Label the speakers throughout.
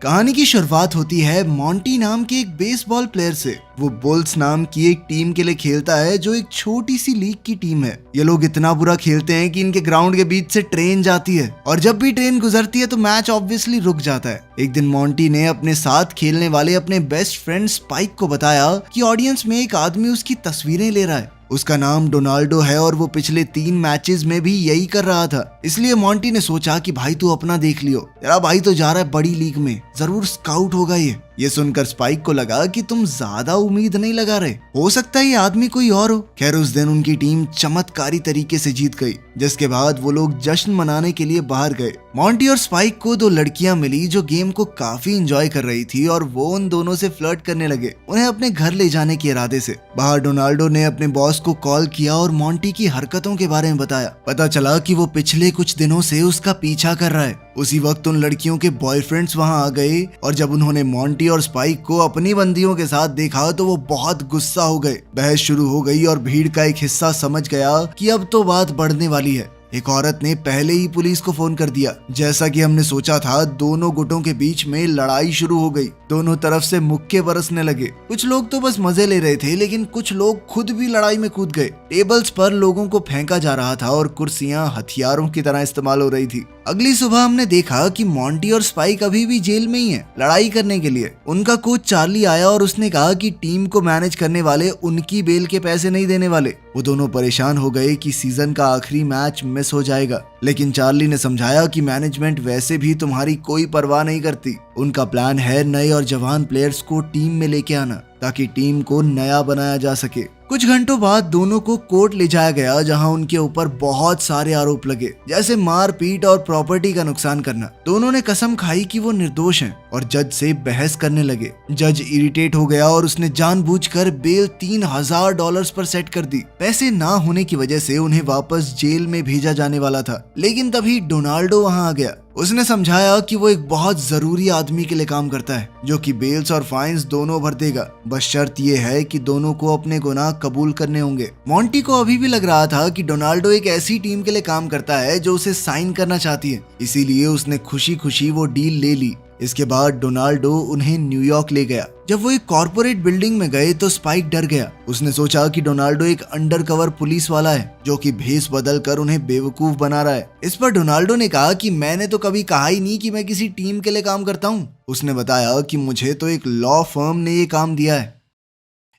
Speaker 1: कहानी की शुरुआत होती है मॉन्टी नाम के एक बेसबॉल प्लेयर से। वो बुल्स नाम की एक टीम के लिए खेलता है जो एक छोटी सी लीग की टीम है। ये लोग इतना बुरा खेलते हैं कि इनके ग्राउंड के बीच से ट्रेन जाती है और जब भी ट्रेन गुजरती है तो मैच ऑब्वियसली रुक जाता है। एक दिन मॉन्टी ने अपने साथ खेलने वाले अपने बेस्ट फ्रेंड स्पाइक को बताया कि ऑडियंस में एक आदमी उसकी तस्वीरें ले रहा है। उसका नाम डोनाल्डो है और वो पिछले 3 मैचेस में भी यही कर रहा था। इसलिए मॉन्टी ने सोचा कि भाई तू अपना देख लियो, तेरा भाई तो जा रहा है बड़ी लीग में, जरूर स्काउट होगा ये सुनकर स्पाइक को लगा कि तुम ज्यादा उम्मीद नहीं लगा रहे, हो सकता है ये आदमी कोई और हो। खैर उस दिन उनकी टीम चमत्कारी तरीके से जीत गई, जिसके बाद वो लोग जश्न मनाने के लिए बाहर गए। मॉन्टी और स्पाइक को 2 लड़कियां मिली जो गेम को काफी एंजॉय कर रही थी और वो उन दोनों से फ्लर्ट करने लगे, उन्हें अपने घर ले जाने के इरादे से। बाहर डोनाल्डो ने अपने बॉस को कॉल किया और मॉन्टी की हरकतों के बारे में बताया। पता चला कि वो पिछले कुछ दिनों से उसका पीछा कर रहा है। उसी वक्त उन लड़कियों के बॉयफ्रेंड्स वहां आ गए और जब उन्होंने मॉन्टी और स्पाइक को अपनी बंदियों के साथ देखा तो वो बहुत गुस्सा हो गए। बहस शुरू हो गई और भीड़ का एक हिस्सा समझ गया कि अब तो बात बढ़ने वाली है। एक औरत ने पहले ही पुलिस को फोन कर दिया। जैसा कि हमने सोचा था, दोनों गुटों के बीच में लड़ाई शुरू हो गई। दोनों तरफ से मुक्के बरसने लगे। कुछ लोग तो बस मजे ले रहे थे, लेकिन कुछ लोग खुद भी लड़ाई में कूद गए। टेबल्स पर लोगों को फेंका जा रहा था और कुर्सियां हथियारों की तरह इस्तेमाल हो रही थी। अगली सुबह हमने देखा कि मॉन्टी और स्पाइक अभी भी जेल में ही हैं, लड़ाई करने के लिए। उनका कोच चार्ली आया और उसने कहा कि टीम को मैनेज करने वाले उनकी बेल के पैसे नहीं देने वाले। वो दोनों परेशान हो गए कि सीजन का आखिरी मैच मिस हो जाएगा, लेकिन चार्ली ने समझाया कि मैनेजमेंट वैसे भी तुम्हारी कोई परवाह नहीं करती। उनका प्लान है नए और जवान प्लेयर्स को टीम में लेके आना ताकि टीम को नया बनाया जा सके। कुछ घंटों बाद दोनों को कोर्ट ले जाया गया, जहां उनके ऊपर बहुत सारे आरोप लगे, जैसे मारपीट और प्रॉपर्टी का नुकसान करना। दोनों ने कसम खाई कि वो निर्दोष हैं और जज से बहस करने लगे। जज इरिटेट हो गया और उसने जानबूझकर बेल $3000 पर सेट कर दी। पैसे ना होने की वजह से उन्हें वापस जेल में भेजा जाने वाला था, लेकिन तभी डोनाल्डो वहां आ गया। उसने समझाया कि वो एक बहुत जरूरी आदमी के लिए काम करता है जो कि बेल्स और फाइन्स दोनों भर देगा, बस शर्त ये है कि दोनों को अपने गुनाह कबूल करने होंगे। मॉन्टी को अभी भी लग रहा था कि डोनाल्डो एक ऐसी टीम के लिए काम करता है जो उसे साइन करना चाहती है, इसीलिए उसने खुशी खुशी वो डील ले ली। इसके बाद डोनाल्डो उन्हें न्यूयॉर्क ले गया। जब वो एक कॉर्पोरेट बिल्डिंग में गए तो स्पाइक डर गया। उसने सोचा कि डोनाल्डो एक अंडरकवर पुलिस वाला है जो कि भेष बदल कर उन्हें बेवकूफ बना रहा है। इस पर डोनाल्डो ने कहा कि मैंने तो कभी कहा ही नहीं कि मैं किसी टीम के लिए काम करता हूँ। उसने बताया कि मुझे तो एक लॉ फर्म ने ये काम दिया है।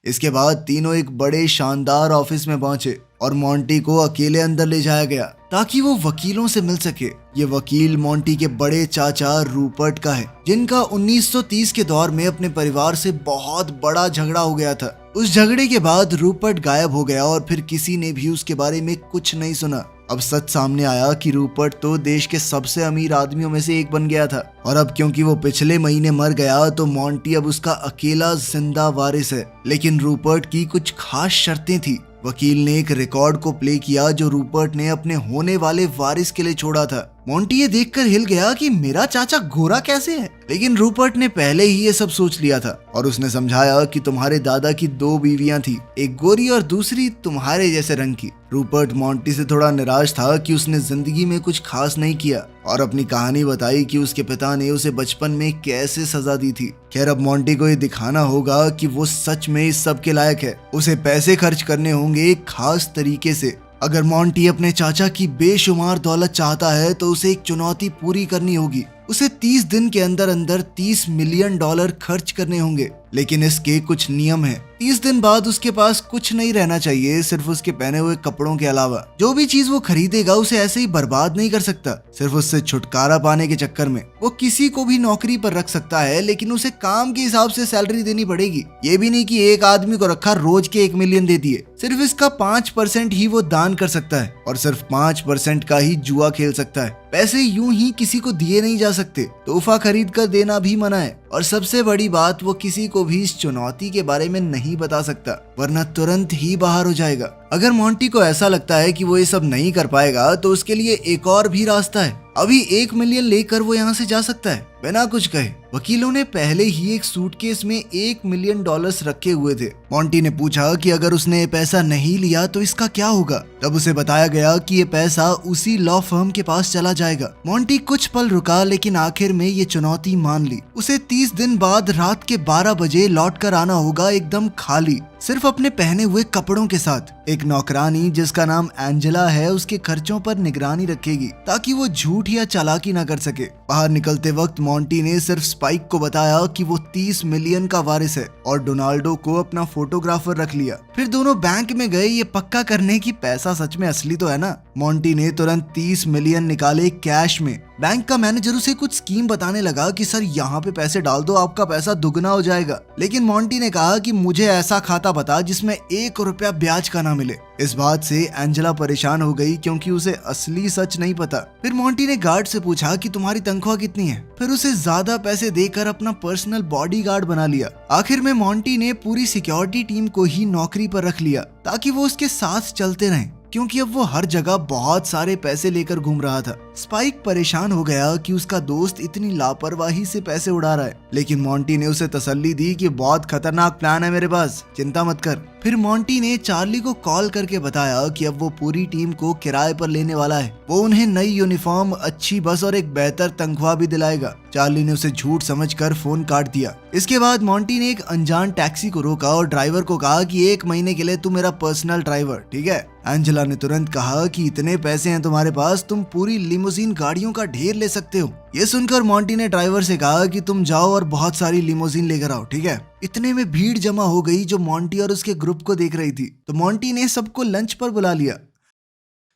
Speaker 1: इसके बाद तीनों एक बड़े शानदार ऑफिस में पहुंचे और मॉन्टी को अकेले अंदर ले जाया गया ताकि वो वकीलों से मिल सके। ये वकील मॉन्टी के बड़े चाचा रूपर्ट का है, जिनका 1930 के दौर में अपने परिवार से बहुत बड़ा झगड़ा हो गया था। उस झगड़े के बाद रूपर्ट गायब हो गया और फिर किसी ने भी उसके बारे में कुछ नहीं सुना। अब सच सामने आया कि रूपर्ट तो देश के सबसे अमीर आदमियों में से एक बन गया था और अब क्योंकि वो पिछले महीने मर गया तो मॉन्टी अब उसका अकेला जिंदा वारिस है। लेकिन रूपर्ट की कुछ खास शर्तें थी। वकील ने एक रिकॉर्ड को प्ले किया जो रूपर्ट ने अपने होने वाले वारिस के लिए छोड़ा था। मॉन्टी ये देखकर हिल गया कि मेरा चाचा गोरा कैसे है, लेकिन रूपर्ट ने पहले ही ये सब सोच लिया था और उसने समझाया कि तुम्हारे दादा की 2 बीवियां थी, एक गोरी और दूसरी तुम्हारे जैसे रंग की। रूपर्ट मॉन्टी से थोड़ा निराश था कि उसने जिंदगी में कुछ खास नहीं किया और अपनी कहानी बताई कि उसके पिता ने उसे बचपन में कैसे सजा दी थी। खैर अब मॉन्टी को ये दिखाना होगा कि वो सच में इस सब के लायक है। उसे पैसे खर्च करने होंगे एक खास तरीके से। अगर मॉन्टी अपने चाचा की बेशुमार दौलत चाहता है तो उसे एक चुनौती पूरी करनी होगी। उसे 30 दिन के अंदर अंदर $30 मिलियन खर्च करने होंगे, लेकिन इसके कुछ नियम हैं। 30 दिन बाद उसके पास कुछ नहीं रहना चाहिए, सिर्फ उसके पहने हुए कपड़ों के अलावा। जो भी चीज वो खरीदेगा उसे ऐसे ही बर्बाद नहीं कर सकता, सिर्फ उससे छुटकारा पाने के चक्कर में। वो किसी को भी नौकरी पर रख सकता है, लेकिन उसे काम के हिसाब से सैलरी देनी पड़ेगी। ये भी नहीं कि एक आदमी को रखा, रोज के 1 मिलियन दे दिए। सिर्फ इसका 5% ही वो दान कर सकता है और सिर्फ 5% का ही जुआ खेल सकता है। पैसे यूं ही किसी को दिए नहीं जा सकते, तोहफा खरीद कर देना भी मना है। और सबसे बड़ी बात, वो किसी को भी इस चुनौती के बारे में नहीं बता सकता, वरना तुरंत ही बाहर हो जाएगा। अगर मोंटी को ऐसा लगता है कि वो ये सब नहीं कर पाएगा तो उसके लिए एक और भी रास्ता है। अभी 1 मिलियन लेकर वो यहाँ से जा सकता है बिना कुछ कहे। वकीलों ने पहले ही एक सूटकेस में $1 मिलियन रखे हुए थे। मोंटी ने पूछा कि अगर उसने ये पैसा नहीं लिया तो इसका क्या होगा। तब उसे बताया गया कि ये पैसा उसी लॉ फर्म के पास चला जाएगा। मोंटी कुछ पल रुका लेकिन आखिर में ये चुनौती मान ली। उसे 30 दिन बाद रात के 12 बजे लौट कर आना होगा, एकदम खाली, सिर्फ अपने पहने हुए कपड़ों के साथ। एक नौकरानी जिसका नाम एंजेला है उसके खर्चों पर निगरानी रखेगी ताकि वो झूठ या चालाकी ना कर सके। बाहर निकलते वक्त मोंटी ने सिर्फ स्पाइक को बताया कि वो 30 मिलियन का वारिस है और डोनाल्डो को अपना फोटोग्राफर रख लिया। फिर दोनों बैंक में गए ये पक्का करने की पैसा सच में असली तो है ना। मोंटी ने तुरंत 30 मिलियन निकाले कैश में। बैंक का मैनेजर उसे कुछ स्कीम बताने लगा कि सर यहाँ पे पैसे डाल दो, आपका पैसा दुगना हो जाएगा। लेकिन मोंटी ने कहा कि मुझे ऐसा खाता बता जिसमें 1 रुपया ब्याज का ना मिले। इस बात से एंजेला परेशान हो गई क्योंकि उसे असली सच नहीं पता। फिर मोंटी ने गार्ड से पूछा कि तुम्हारी तनख्वाह कितनी है। फिर उसे ज्यादा पैसे देकर अपना पर्सनल बॉडीगार्ड बना लिया। आखिर में मोंटी ने पूरी सिक्योरिटी टीम को ही नौकरी पर रख लिया ताकि वो उसके साथ चलते रहें, क्योंकि अब वो हर जगह बहुत सारे पैसे लेकर घूम रहा था। स्पाइक परेशान हो गया कि उसका दोस्त इतनी लापरवाही से पैसे उड़ा रहा है, लेकिन मोंटी ने उसे तसल्ली दी कि बहुत खतरनाक प्लान है मेरे पास, चिंता मत कर। फिर मोंटी ने चार्ली को कॉल करके बताया कि अब वो पूरी टीम को किराए पर लेने वाला है। वो उन्हें नई यूनिफॉर्म, अच्छी बस और एक बेहतर तनख्वाह भी दिलाएगा। चार्ली ने उसे झूठ समझकर फोन काट दिया। इसके बाद मोंटी ने एक अनजान टैक्सी को रोका और ड्राइवर को कहा कि 1 महीने के लिए तू मेरा पर्सनल ड्राइवर, ठीक है। एंजेला ने तुरंत कहा कि इतने पैसे हैं तुम्हारे पास, तुम पूरी लिमोजीन गाड़ियों का ढेर ले सकते हो। ये सुनकर मोंटी ने ड्राइवर से कहा कि तुम जाओ और बहुत सारी लिमोजीन लेकर आओ, ठीक है। इतने में भीड़ जमा हो गई जो मोंटी और उसके ग्रुप को देख रही थी। तो मोंटी ने सबको लंच पर बुला लिया।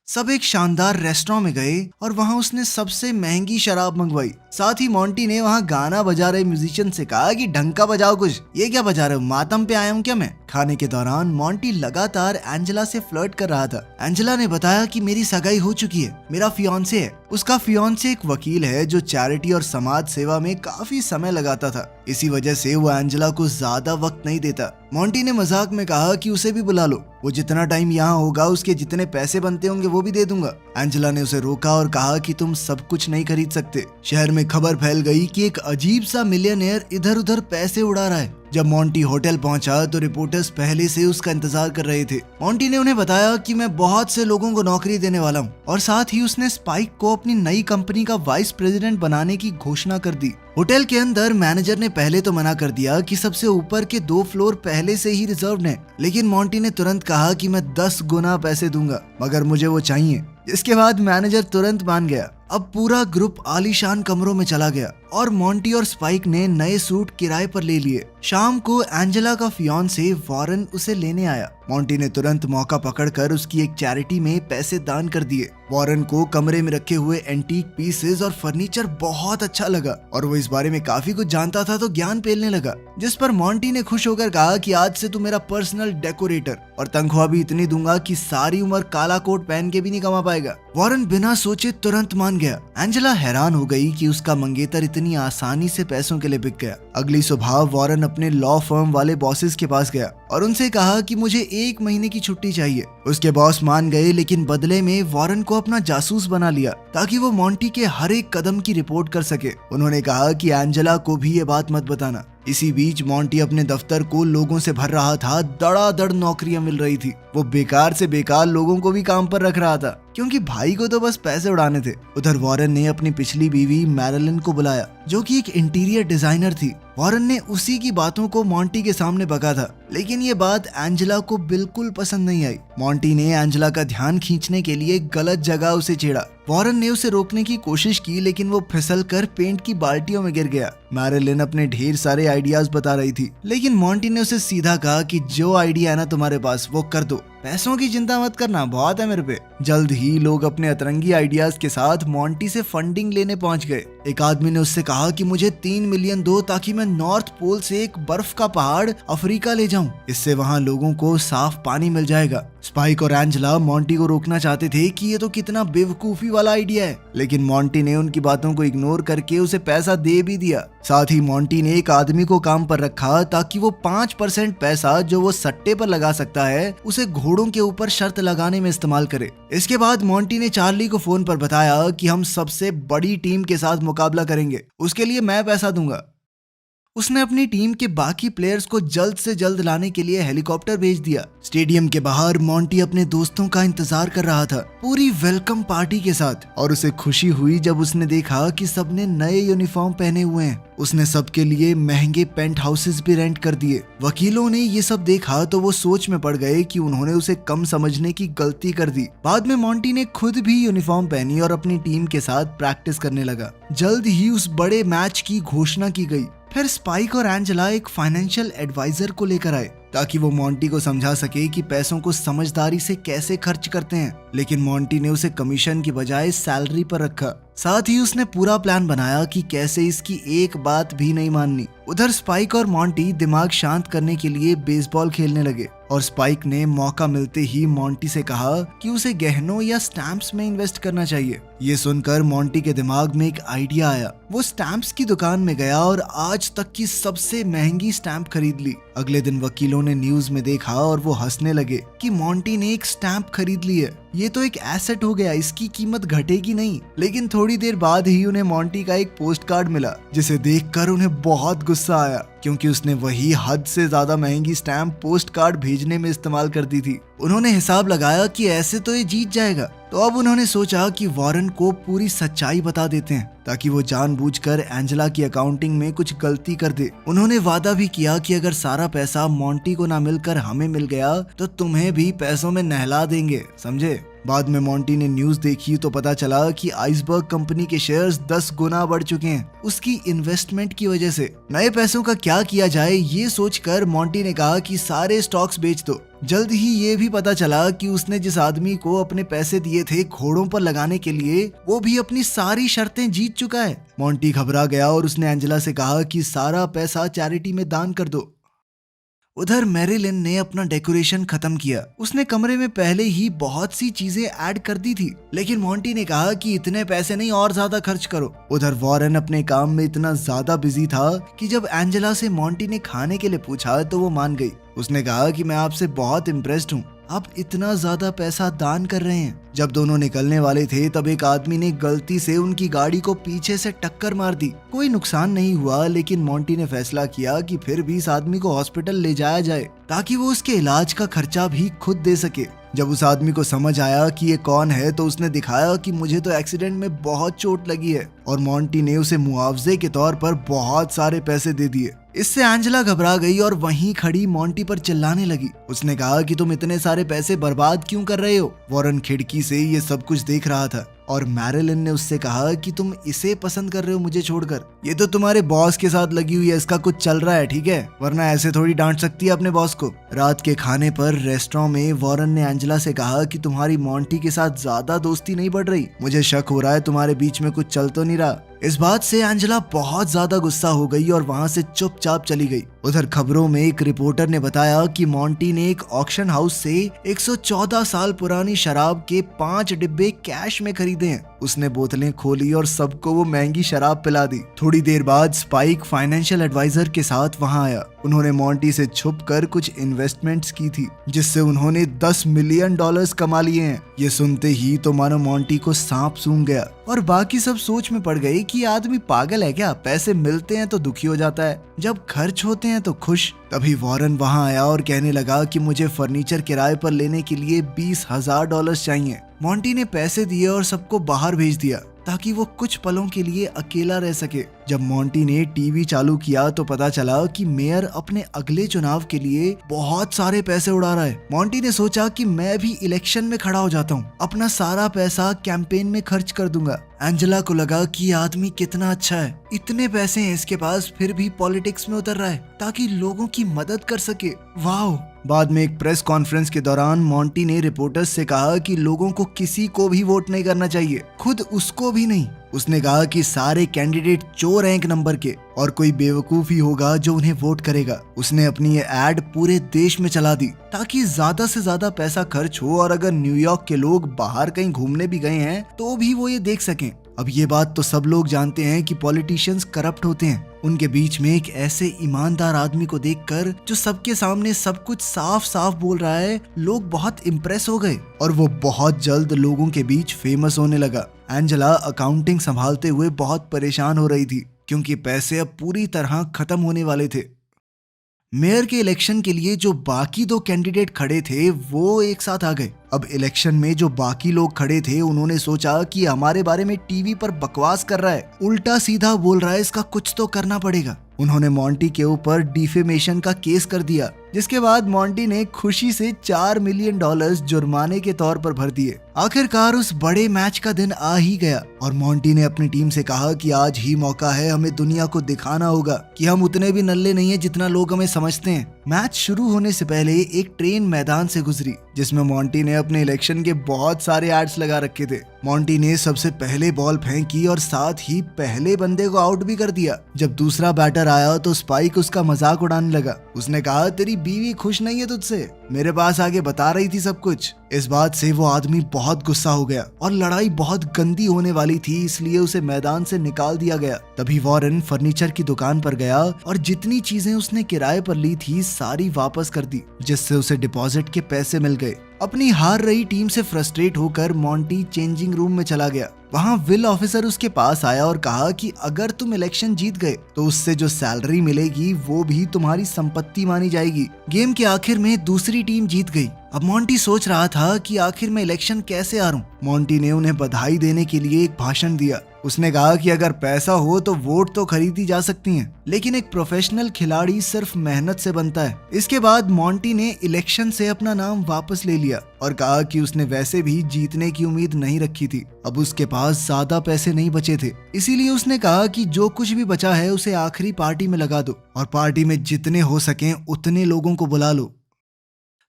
Speaker 1: सब एक शानदार रेस्टोरेंट में गए और वहां उसने सबसे महंगी शराब मंगवाई। साथ ही मोंटी ने वहां गाना बजा रहे म्यूजिशियन से कहा कि ढंग का बजाओ कुछ, ये क्या बजा रहे हो, मातम पे आया हूँ क्या मैं। खाने के दौरान मोंटी लगातार एंजेला से फ्लर्ट कर रहा था। एंजेला ने बताया कि मेरी सगाई हो चुकी है, मेरा फियांसे है। उसका फियांसे एक वकील है जो चैरिटी और समाज सेवा में काफी समय लगाता था। इसी वजह से वो एंजेला को ज्यादा वक्त नहीं देता। मोंटी ने मजाक में कहा कि उसे भी बुला लो, वो जितना टाइम यहाँ होगा उसके जितने पैसे बनते होंगे वो भी दे दूंगा। एंजेला ने उसे रोका और कहा कि तुम सब कुछ नहीं खरीद सकते। शहर में खबर फैल गई कि एक अजीब सा मिलियनेयर इधर उधर पैसे उड़ा रहा है। जब मोंटी होटल पहुंचा तो रिपोर्टर्स पहले से उसका इंतजार कर रहे थे। मोंटी ने उन्हें बताया कि मैं बहुत से लोगों को नौकरी देने वाला हूं, और साथ ही उसने स्पाइक को अपनी नई कंपनी का वाइस प्रेसिडेंट बनाने की घोषणा कर दी। होटल के अंदर मैनेजर ने पहले तो मना कर दिया कि सबसे ऊपर के 2 फ्लोर पहले से ही रिजर्व्ड हैं, लेकिन मोंटी ने तुरंत कहा कि मैं 10 गुना पैसे दूंगा, मगर मुझे वो चाहिए। इसके बाद मैनेजर तुरंत मान गया। अब पूरा ग्रुप आलीशान कमरों में चला गया और मोंटी और स्पाइक ने नए सूट किराए पर ले लिए। शाम को एंजेला का फियांसे वॉरेन उसे लेने आया। मोंटी ने तुरंत मौका पकड़कर उसकी एक चैरिटी में पैसे दान कर दिए। वॉरेन को कमरे में रखे हुए एंटीक पीसेस और फर्नीचर बहुत अच्छा लगा और वो इस बारे में काफी कुछ जानता था, तो ज्ञान पेलने लगा। जिस पर मोंटी ने खुश होकर कहा कि आज से तू मेरा पर्सनल डेकोरेटर, और तनख्वाह भी इतनी दूंगा कि सारी उम्र काला कोट पहन के भी नहीं कमा पाएगा। वॉरेन बिना सोचे तुरंत मान गया। एंजेला हैरान हो गई कि उसका मंगेतर इतनी आसानी से पैसों के लिए बिक गया। अगली सुबह वॉरेन अपने लॉ फर्म वाले बॉसेस के पास गया और उनसे कहा कि मुझे 1 महीने की छुट्टी चाहिए। उसके बॉस मान गए, लेकिन बदले में वॉरेन को अपना जासूस बना लिया ताकि वो मोंटी के हर एक कदम की रिपोर्ट कर सके। उन्होंने कहा कि एंजेला को भी ये बात मत बताना। इसी बीच मोंटी अपने दफ्तर को लोगों से भर रहा था। धड़ाधड़ नौकरियां मिल रही थी। वो बेकार से बेकार लोगों को भी काम पर रख रहा था, क्योंकि भाई को तो बस पैसे उड़ाने थे। उधर वॉरेन ने अपनी पिछली बीवी मैरिलिन को बुलाया, जो कि एक इंटीरियर डिजाइनर थी। वॉरेन ने उसी की बातों को मोंटी के सामने बका था, लेकिन ये बात एंजेला को बिल्कुल पसंद नहीं आई। मोंटी ने एंजेला का ध्यान खींचने के लिए गलत जगह उसे छेड़ा। वॉरेन ने उसे रोकने की कोशिश की, लेकिन वो फिसलकर पेंट की बाल्टियों में गिर गया। मैरिलिन अपने ढेर सारे आइडियाज बता रही थी, लेकिन मोंटी ने उसे सीधा कहा कि जो आइडिया है ना तुम्हारे पास वो कर दो, पैसों की चिंता मत करना, बहुत है मेरे पे। जल्द ही लोग अपने अतरंगी आइडियाज के साथ मोंटी से फंडिंग लेने पहुंच गए। एक आदमी ने उससे कहा कि मुझे 3 मिलियन दो ताकि मैं नॉर्थ पोल से एक बर्फ का पहाड़ अफ्रीका ले जाऊं, इससे वहां लोगों को साफ पानी मिल जाएगा। स्पाइक और एंजेला मॉन्टी को रोकना चाहते थे कि ये तो कितना बेवकूफी वाला आइडिया है, लेकिन मॉन्टी ने उनकी बातों को इग्नोर करके उसे पैसा दे भी दिया। साथ ही मॉन्टी ने एक आदमी को काम पर रखा ताकि वो 5% पैसा जो वो सट्टे पर लगा सकता है उसे घोड़ों के ऊपर शर्त लगाने में इस्तेमाल करे। इसके बाद मॉन्टी ने चार्ली को फोन पर बताया कि हम सबसे बड़ी टीम के साथ मुकाबला करेंगे, उसके लिए मैं पैसा दूंगा। उसने अपनी टीम के बाकी प्लेयर्स को जल्द से जल्द लाने के लिए हेलीकॉप्टर भेज दिया। स्टेडियम के बाहर मॉन्टी अपने दोस्तों का इंतजार कर रहा था पूरी वेलकम पार्टी के साथ, और उसे खुशी हुई जब उसने देखा कि सबने नए यूनिफॉर्म पहने हुए हैं। उसने सबके लिए महंगे पेंट हाउसेस भी रेंट कर दिए। वकीलों ने ये सब देखा तो वो सोच में पड़ गए कि उन्होंने उसे कम समझने की गलती कर दी। बाद में मॉन्टी ने खुद भी यूनिफॉर्म पहनी और अपनी टीम के साथ प्रैक्टिस करने लगा। जल्द ही उस बड़े मैच की घोषणा की गई। फिर स्पाइक और एंजेला एक फाइनेंशियल एडवाइजर को लेकर आए ताकि वो मॉन्टी को समझा सके कि पैसों को समझदारी से कैसे खर्च करते हैं, लेकिन मॉन्टी ने उसे कमीशन की बजाय सैलरी पर रखा। साथ ही उसने पूरा प्लान बनाया कि कैसे इसकी एक बात भी नहीं माननी। उधर स्पाइक और मॉन्टी दिमाग शांत करने के लिए बेसबॉल खेलने लगे और स्पाइक ने मौका मिलते ही मॉन्टी से कहा कि उसे गहनों या स्टैम्प्स में इन्वेस्ट करना चाहिए। ये सुनकर मॉन्टी के दिमाग में एक आइडिया आया। वो स्टैम्प्स की दुकान में गया और आज तक की सबसे महंगी स्टैम्प खरीद ली। अगले दिन वकीलों ने न्यूज में देखा और वो हंसने लगे कि मॉन्टी ने एक स्टैम्प खरीद ली है, ये तो एक एसेट हो गया, इसकी कीमत घटेगी नहीं। लेकिन थोड़ी देर बाद ही उन्हें मॉन्टी का एक पोस्ट कार्ड मिला जिसे देखकर उन्हें बहुत गुस्सा आया, क्योंकि उसने वही हद से ज्यादा महंगी स्टैम्प पोस्ट कार्ड भेजने में इस्तेमाल कर दी थी। उन्होंने हिसाब लगाया कि ऐसे तो ये जीत जाएगा, तो अब उन्होंने सोचा कि वॉरेन को पूरी सच्चाई बता देते हैं ताकि वो जानबूझकर एंजेला की अकाउंटिंग में कुछ गलती कर दे। उन्होंने वादा भी किया कि अगर सारा पैसा मॉन्टी को ना मिलकर हमें मिल गया तो तुम्हें भी पैसों में नहला देंगे, समझे। बाद में मॉन्टी ने न्यूज देखी तो पता चला कि आइसबर्ग कंपनी के शेयर्स 10 गुना बढ़ चुके हैं उसकी इन्वेस्टमेंट की वजह से। नए पैसों का क्या किया जाए ये सोचकर मॉन्टी ने कहा कि सारे स्टॉक्स बेच दो। जल्द ही ये भी पता चला कि उसने जिस आदमी को अपने पैसे दिए थे घोड़ों पर लगाने के लिए वो भी अपनी सारी शर्तें जीत चुका है। मॉन्टी घबरा गया और उसने एंजेला से कहा कि सारा पैसा चैरिटी में दान कर दो। उधर मैरिलिन ने अपना डेकोरेशन खत्म किया। उसने कमरे में पहले ही बहुत सी चीजें ऐड कर दी थी, लेकिन मॉन्टी ने कहा कि इतने पैसे नहीं और ज्यादा खर्च करो। उधर वॉरेन अपने काम में इतना ज्यादा बिजी था कि जब एंजेला से मॉन्टी ने खाने के लिए पूछा तो वो मान गई। उसने कहा कि मैं आपसे बहुत इम्प्रेस्ड हूँ, आप इतना ज्यादा पैसा दान कर रहे हैं। जब दोनों निकलने वाले थे तब एक आदमी ने गलती से उनकी गाड़ी को पीछे से टक्कर मार दी। कोई नुकसान नहीं हुआ, लेकिन मॉन्टी ने फैसला किया कि फिर भी इस आदमी को हॉस्पिटल ले जाया जाए ताकि वो उसके इलाज का खर्चा भी खुद दे सके। जब उस आदमी को समझ आया कि ये कौन है तो उसने दिखाया कि मुझे तो एक्सीडेंट में बहुत चोट लगी है, और मॉन्टी ने उसे मुआवजे के तौर पर बहुत सारे पैसे दे दिए। इससे एंजेला घबरा गई और वहीं खड़ी मॉन्टी पर चिल्लाने लगी। उसने कहा कि तुम इतने सारे पैसे बर्बाद क्यों कर रहे हो। वॉरेन खिड़की से ये सब कुछ देख रहा था और मैरिलिन ने उससे कहा कि तुम इसे पसंद कर रहे हो मुझे छोड़कर, ये तो तुम्हारे बॉस के साथ लगी हुई है, इसका कुछ चल रहा है, ठीक है, वरना ऐसे थोड़ी डांट सकती है अपने बॉस को। रात के खाने पर रेस्टोरेंट में वॉरेन ने एंजेला से कहा कि तुम्हारी मॉन्टी के साथ ज्यादा दोस्ती नहीं बढ़ रही, मुझे शक हो रहा है तुम्हारे बीच में कुछ चल तो नहीं रहा। इस बात से एंजेला बहुत ज्यादा गुस्सा हो गई और वहां से चुपचाप चली गई। उधर खबरों में एक रिपोर्टर ने बताया कि मॉन्टी ने एक ऑक्शन हाउस से 114 साल पुरानी शराब के 5 डिब्बे कैश में खरीदे हैं। उसने बोतलें खोली और सबको वो महंगी शराब पिला दी। थोड़ी देर बाद स्पाइक फाइनेंशियल एडवाइजर के साथ वहां आया। उन्होंने मॉन्टी से छुपकर कुछ इन्वेस्टमेंट्स की थी जिससे उन्होंने $10 मिलियन कमा लिए हैं। ये सुनते ही तो मानो मॉन्टी को सांप सूंघ गया और बाकी सब सोच में पड़ गए कि आदमी पागल है क्या, पैसे मिलते हैं तो दुखी हो जाता है, जब खर्च होते हैं तो खुश। तभी वॉरेन वहां आया और कहने लगा कि मुझे फर्नीचर किराए पर लेने के लिए $20,000 चाहिए। मॉन्टी ने पैसे दिए और सबको बाहर भेज दिया ताकि वो कुछ पलों के लिए अकेला रह सके। जब मॉन्टी ने टीवी चालू किया तो पता चला कि मेयर अपने अगले चुनाव के लिए बहुत सारे पैसे उड़ा रहा है। मॉन्टी ने सोचा कि मैं भी इलेक्शन में खड़ा हो जाता हूँ, अपना सारा पैसा कैंपेन में खर्च कर दूंगा। एंजेला को लगा कि ये आदमी कितना अच्छा है, इतने पैसे हैं इसके पास फिर भी पॉलिटिक्स में उतर रहा है ताकि लोगों की मदद कर सके। वाह। बाद में एक प्रेस कॉन्फ्रेंस के दौरान मॉन्टी ने रिपोर्टर्स से कहा कि लोगों को किसी को भी वोट नहीं करना चाहिए, खुद उसको भी नहीं। उसने कहा कि सारे कैंडिडेट चोर हैं एक नंबर के और कोई बेवकूफ ही होगा जो उन्हें वोट करेगा। उसने अपनी ये एड पूरे देश में चला दी ताकि ज्यादा से ज्यादा पैसा खर्च हो और अगर न्यूयॉर्क के लोग बाहर कहीं घूमने भी गए हैं तो भी वो ये देख सकें। अब ये बात तो सब लोग जानते हैं कि पॉलिटिशियंस करप्ट होते हैं। उनके बीच में एक ऐसे ईमानदार आदमी को देखकर जो सबके सामने सब कुछ साफ साफ बोल रहा है, लोग बहुत इम्प्रेस हो गए और वो बहुत जल्द लोगों के बीच फेमस होने लगा। एंजेला अकाउंटिंग संभालते हुए बहुत परेशान हो रही थी क्योंकि पैसे अब पूरी तरह खत्म होने वाले थे। मेयर के इलेक्शन के लिए जो बाकी दो कैंडिडेट खड़े थे वो एक साथ आ गए। अब इलेक्शन में जो बाकी लोग खड़े थे उन्होंने सोचा कि हमारे बारे में टीवी पर बकवास कर रहा है, उल्टा सीधा बोल रहा है, इसका कुछ तो करना पड़ेगा। उन्होंने मॉन्टी के ऊपर डिफेमेशन का केस कर दिया, जिसके बाद मॉन्टी ने खुशी से $4 मिलियन जुर्माने के तौर पर भर दिए। आखिरकार उस बड़े मैच का दिन आ ही गया और मॉन्टी ने अपनी टीम से कहा कि आज ही मौका है, हमें दुनिया को दिखाना होगा कि हम उतने भी नल्ले नहीं है जितना लोग हमें समझते हैं। मैच शुरू होने से पहले एक ट्रेन मैदान से गुजरी जिसमें मॉन्टी ने अपने इलेक्शन के बहुत सारे एड्स लगा रखे थे। मॉन्टी ने सबसे पहले बॉल फेंकी और साथ ही पहले बंदे को आउट भी कर दिया। जब दूसरा बैटर आया तो स्पाइक उसका मजाक उड़ाने लगा। उसने कहा, तेरी बीवी खुश नहीं है तुझसे, मेरे पास आके बता रही थी सब कुछ। इस बात से वो आदमी बहुत गुस्सा हो गया और लड़ाई बहुत गंदी होने वाली थी, इसलिए उसे मैदान से निकाल दिया गया। तभी वॉरेन फर्नीचर की दुकान पर गया और जितनी चीजें उसने किराए पर ली थी सारी वापस कर दी, जिससे उसे डिपॉजिट के पैसे मिल गए। अपनी हार रही टीम से फ्रस्ट्रेट होकर मॉन्टी चेंजिंग रूम में चला गया। वहाँ विल ऑफिसर उसके पास आया और कहा कि अगर तुम इलेक्शन जीत गए तो उससे जो सैलरी मिलेगी वो भी तुम्हारी संपत्ति मानी जाएगी। गेम के आखिर में दूसरी टीम जीत गई। अब मॉन्टी सोच रहा था कि आखिर मैं इलेक्शन कैसे हारूं। मॉन्टी ने उन्हें बधाई देने के लिए एक भाषण दिया। उसने कहा कि अगर पैसा हो तो वोट तो खरीदी जा सकती हैं, लेकिन एक प्रोफेशनल खिलाड़ी सिर्फ मेहनत से बनता है। इसके बाद मॉन्टी ने इलेक्शन से अपना नाम वापस ले लिया और कहा कि उसने वैसे भी जीतने की उम्मीद नहीं रखी थी। अब उसके पास ज्यादा पैसे नहीं बचे थे, इसीलिए उसने कहा कि जो कुछ भी बचा है उसे आखिरी पार्टी में लगा दो और पार्टी में जितने हो सकें उतने लोगों को बुला लो।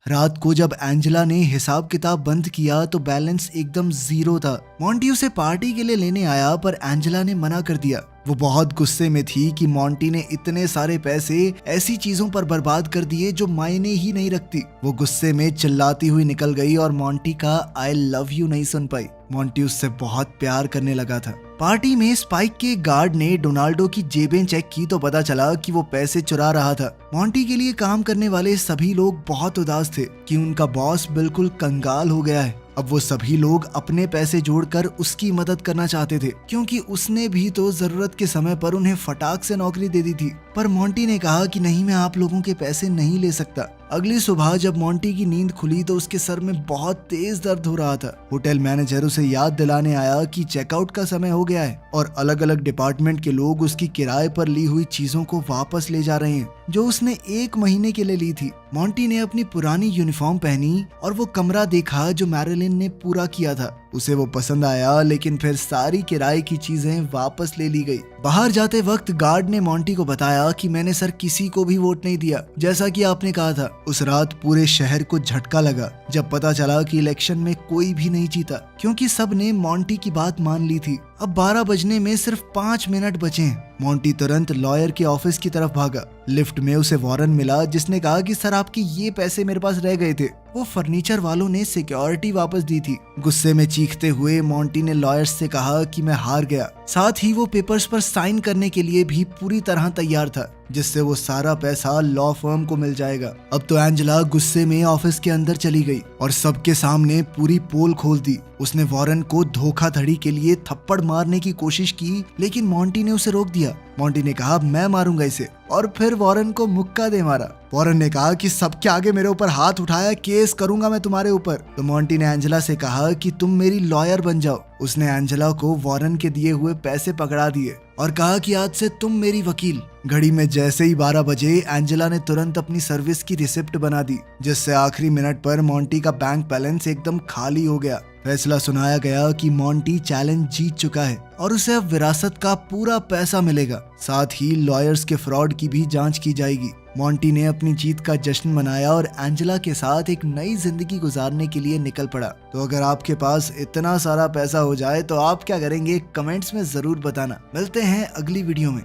Speaker 1: रात को जब एंजेला ने हिसाब किताब बंद किया तो बैलेंस एकदम जीरो था। मॉन्टी उसे पार्टी के लिए लेने आया पर एंजेला ने मना कर दिया। वो बहुत गुस्से में थी कि मॉन्टी ने इतने सारे पैसे ऐसी चीजों पर बर्बाद कर दिए जो मायने ही नहीं रखती। वो गुस्से में चिल्लाती हुई निकल गई और मॉन्टी का आई लव यू नहीं सुन पाई। मॉन्टी उससे बहुत प्यार करने लगा था। पार्टी में स्पाइक के गार्ड ने डोनाल्डो की जेबें चेक की तो पता चला कि वो पैसे चुरा रहा था। मॉन्टी के लिए काम करने वाले सभी लोग बहुत उदास थे कि उनका बॉस बिल्कुल कंगाल हो गया है। अब वो सभी लोग अपने पैसे जोड़कर उसकी मदद करना चाहते थे क्योंकि उसने भी तो जरूरत के समय पर उन्हें फटाक से नौकरी दे दी थी। पर मॉन्टी ने कहा कि नहीं, मैं आप लोगों के पैसे नहीं ले सकता। अगली सुबह जब मॉन्टी की नींद खुली तो उसके सर में बहुत तेज दर्द हो रहा था। होटल मैनेजर उसे याद दिलाने आया कि चेकआउट का समय हो गया है और अलग अलग डिपार्टमेंट के लोग उसकी किराए पर ली हुई चीजों को वापस ले जा रहे हैं जो उसने 1 महीने के लिए ली थी। मॉन्टी ने अपनी पुरानी यूनिफॉर्म पहनी और वो कमरा देखा जो मैरिलिन ने पूरा किया था। उसे वो पसंद आया, लेकिन फिर सारी किराए की चीजें वापस ले ली गई। बाहर जाते वक्त गार्ड ने मॉन्टी को बताया कि मैंने सर किसी को भी वोट नहीं दिया, जैसा कि आपने कहा था। उस रात पूरे शहर को झटका लगा जब पता चला कि इलेक्शन में कोई भी नहीं जीता क्योंकि सब ने मॉन्टी की बात मान ली थी। अब 12 बजने में सिर्फ 5 मिनट बचे हैं। मॉन्टी तुरंत लॉयर के ऑफिस की तरफ भागा। लिफ्ट में उसे वॉरेन मिला जिसने कहा कि सर, आपके ये पैसे मेरे पास रह गए थे, वो फर्नीचर वालों ने सिक्योरिटी वापस दी थी। गुस्से में चीखते हुए मॉन्टी ने लॉयर्स से कहा कि मैं हार गया। साथ ही वो पेपर्स पर साइन करने के लिए भी पूरी तरह तैयार था, जिससे वो सारा पैसा लॉ फर्म को मिल जाएगा। अब तो एंजेला गुस्से में ऑफिस के अंदर चली गई और सबके सामने पूरी पोल खोल दी। उसने वॉरेन को धोखाधड़ी के लिए थप्पड़ मारने की कोशिश की, लेकिन मॉन्टी ने उसे रोक दिया। मॉन्टी ने कहा, मैं मारूंगा इसे, और फिर वॉरेन को मुक्का दे मारा। वॉरेन ने कहा कि सबके आगे मेरे ऊपर हाथ उठाया, केस करूंगा मैं तुम्हारे ऊपर। तो मॉन्टी ने एंजेला से कहा कि तुम मेरी लॉयर बन जाओ। उसने एंजेला को वॉरेन के दिए हुए पैसे पकड़ा दिए और कहा कि आज से तुम मेरी वकील। घड़ी में जैसे ही 12 बजे एंजेला ने तुरंत अपनी सर्विस की रिसिप्ट बना दी, जिससे आखिरी मिनट पर मॉन्टी का बैंक बैलेंस एकदम खाली हो गया। फैसला सुनाया गया कि मॉन्टी चैलेंज जीत चुका है और उसे अब विरासत का पूरा पैसा मिलेगा। साथ ही लॉयर्स के फ्रॉड की भी जांच की जाएगी। मॉन्टी ने अपनी जीत का जश्न मनाया और एंजेला के साथ एक नई जिंदगी गुजारने के लिए निकल पड़ा। तो अगर आपके पास इतना सारा पैसा हो जाए तो आप क्या करेंगे, कमेंट्स में जरूर बताना। मिलते हैं अगली वीडियो में।